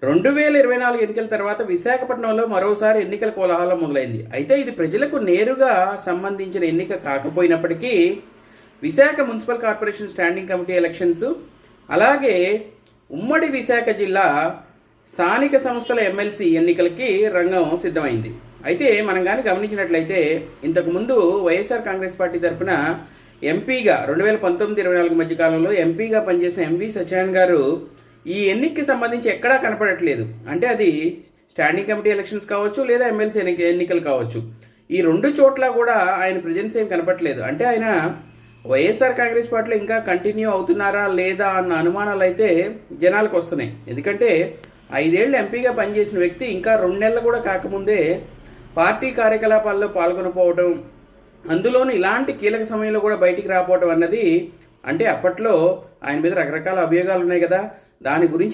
2024 ఎన్నికల తర్వాత విశాఖపట్నంలో మరోసారి ఎన్నికల కోలాహలం మొదలైంది. అయితే ఇది ప్రజలకు నేరుగా సంబంధించిన ఎన్నిక కాకపోయినప్పటికీ Visakha municipal corporation standing committee elections, అలాగే ఉమ్మడి విశాఖ జిల్లా స్థానిక సంస్థల ఎమ్మెల్సీ ఎన్నికలకి రంగం సిద్ధమైంది. అయితే మనం కానీ గమనించినట్లయితే ఇంతకుముందు వైఎస్ఆర్ కాంగ్రెస్ పార్టీ తరఫున ఎంపీగా 2019-24 మధ్య కాలంలో ఎంపీగా పనిచేసిన ఎంవి సత్యనారాయణ గారు ఈ ఎన్నికకి సంబంధించి ఎక్కడా కనపడట్లేదు. అంటే అది స్టాండింగ్ కమిటీ ఎలక్షన్స్ కావచ్చు, లేదా ఎమ్మెల్సీ ఎన్నికలు కావచ్చు. ఈ రెండు చోట్ల కూడా ఆయన ప్రెజెన్స్ ఏం కనపడట్లేదు. అంటే ఆయన వైఎస్ఆర్ కాంగ్రెస్ పార్టీలో ఇంకా కంటిన్యూ అవుతున్నారా లేదా అన్న అనుమానాలు అయితే జనాలకు వస్తున్నాయి. ఎందుకంటే 5 ఏళ్ళు ఎంపీగా పనిచేసిన వ్యక్తి ఇంకా 2 నెలలు కూడా కాకముందే పార్టీ కార్యకలాపాల్లో పాల్గొనకపోవడం, అందులోనూ ఇలాంటి కీలక సమయంలో కూడా బయటికి రాకపోవడం అన్నది, అంటే అప్పట్లో ఆయన మీద రకరకాల అభియోగాలు ఉన్నాయి కదా, దాని గురించి